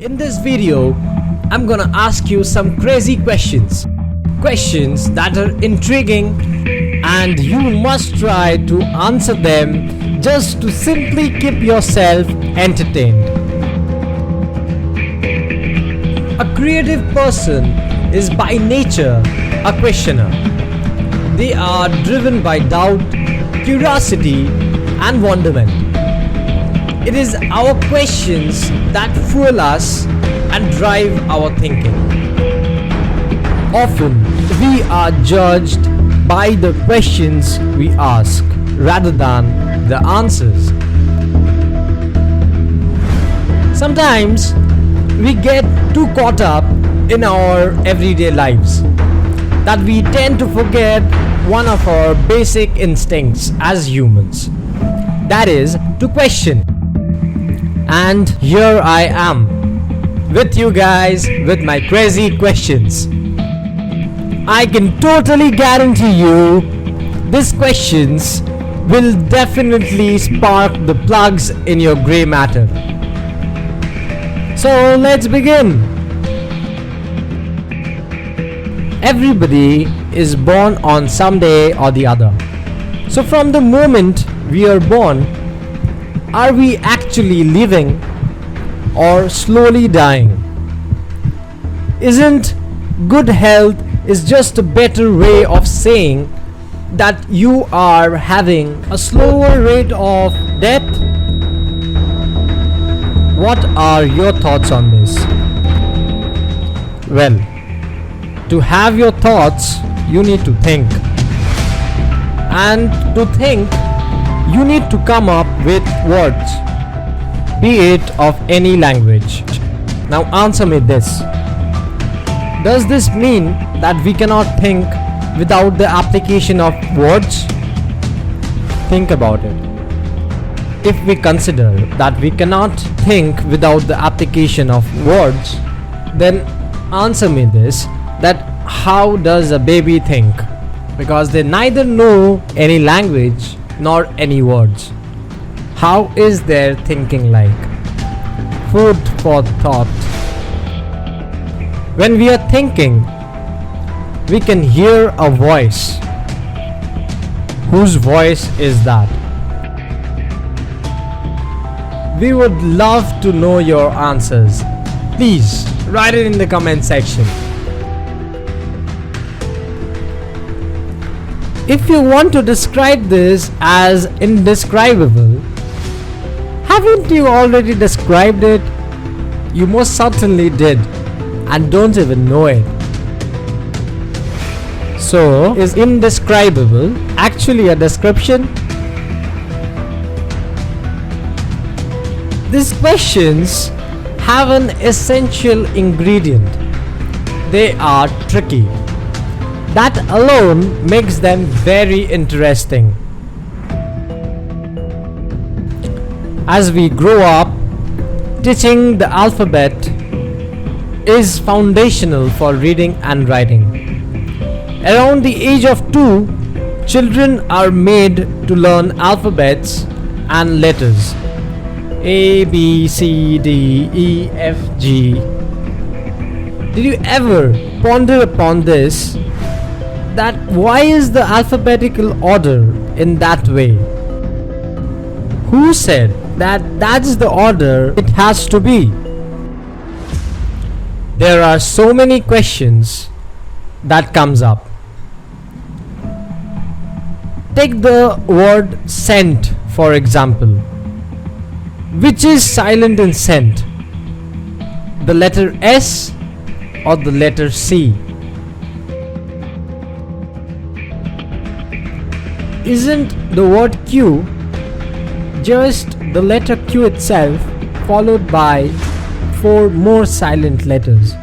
In this video, I'm gonna ask you some crazy questions. Questions that are intriguing and you must try to answer them just to simply keep yourself entertained. A creative person is by nature a questioner. They are driven by doubt, curiosity, and wonderment. It is our questions that fuel us and drive our thinking. Often, we are judged by the questions we ask rather than the answers. Sometimes, we get too caught up in our everyday lives that we tend to forget one of our basic instincts as humans. That is to question. And here I am with you guys with my crazy questions. I can totally guarantee you these questions will definitely spark the plugs in your grey matter. So let's begin. Everybody is born on some day or the other. So from the moment we are born, are we actually living or slowly dying? Isn't good health is just a better way of saying that you are having a slower rate of death? What are your thoughts on this? Well, to have your thoughts, you need to think. And to think, you need to come up with words, be it of any language. Now answer me this. Does this mean that we cannot think without the application of words? Think about it. If we consider that we cannot think without the application of words, then answer me this, that how does a baby think? Because they neither know any language nor any words. How is their thinking like? Food for thought. When we are thinking, we can hear a voice. Whose voice is that? We would love to know your answers. Please write it in the comment section. If you want to describe this as indescribable, haven't you already described it? You most certainly did and don't even know it. So, is indescribable actually a description? These questions have an essential ingredient. They are tricky. That alone makes them very interesting. As we grow up, teaching the alphabet is foundational for reading and writing. Around the age of 2, children are made to learn alphabets and letters. A, B, C, D, E, F, G. Did you ever ponder upon this? That why is the alphabetical order in that way? Who said that that's the order it has to be? There are so many questions that comes up. Take the word scent for example. Which is silent in scent? The letter S or the letter C? Isn't the word Q just the letter Q itself followed by 4 more silent letters?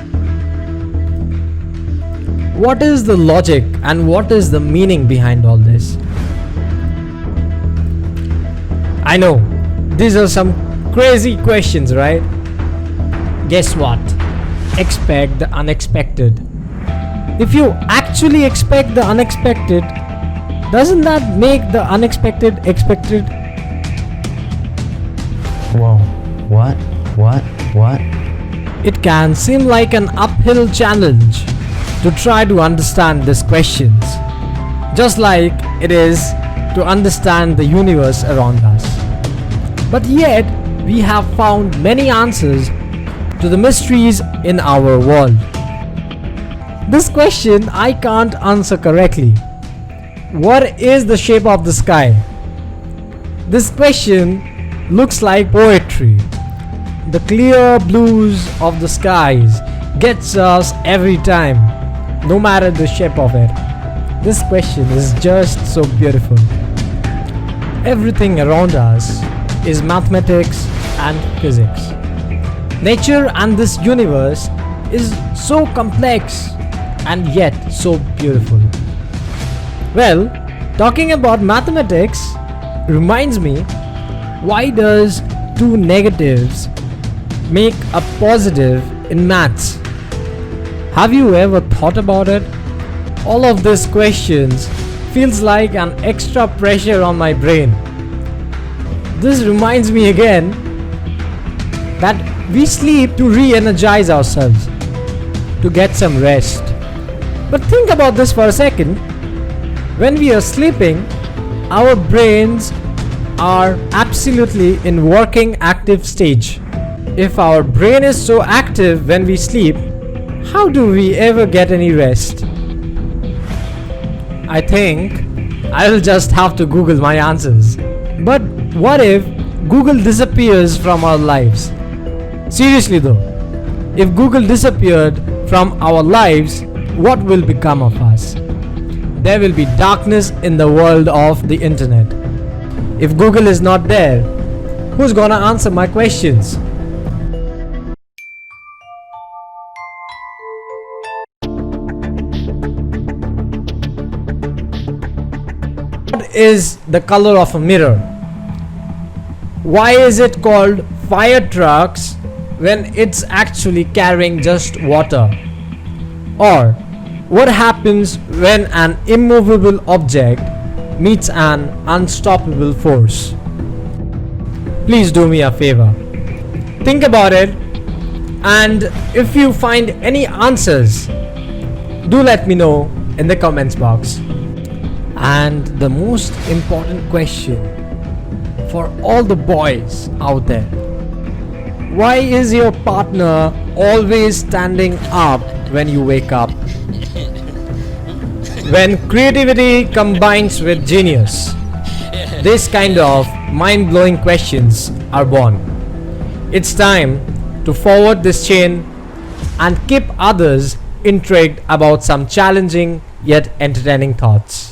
What is the logic and what is the meaning behind all this? I know, these are some crazy questions, right? Guess what? Expect the unexpected. If you actually expect the unexpected, doesn't that make the unexpected expected? Whoa, what? It can seem like an uphill challenge to try to understand these questions, just like it is to understand the universe around us. But yet, we have found many answers to the mysteries in our world. This question I can't answer correctly. What is the shape of the sky? This question looks like poetry. The clear blues of the skies gets us every time, no matter the shape of it. This question is just so beautiful. Everything around us is mathematics and physics. Nature and this universe is so complex and yet so beautiful. Well, talking about mathematics reminds me, why does two negatives make a positive in maths? Have you ever thought about it? All of these questions feels like an extra pressure on my brain. This reminds me again that we sleep to re-energize ourselves, to get some rest. But think about this for a second. When we are sleeping, our brains are absolutely in working active stage. If our brain is so active when we sleep, how do we ever get any rest? I think I'll just have to Google my answers. But what if Google disappears from our lives? Seriously though, if Google disappeared from our lives, what will become of us? There will be darkness in the world of the internet. If Google is not there, who's gonna answer my questions? What is the color of a mirror? Why is it called fire trucks when it's actually carrying just water? Or what happens when an immovable object meets an unstoppable force? Please do me a favor. Think about it, and if you find any answers, do let me know in the comments box. And the most important question for all the boys out there: why is your partner always standing up when you wake up? When creativity combines with genius, this kind of mind-blowing questions are born. It's time to forward this chain and keep others intrigued about some challenging yet entertaining thoughts.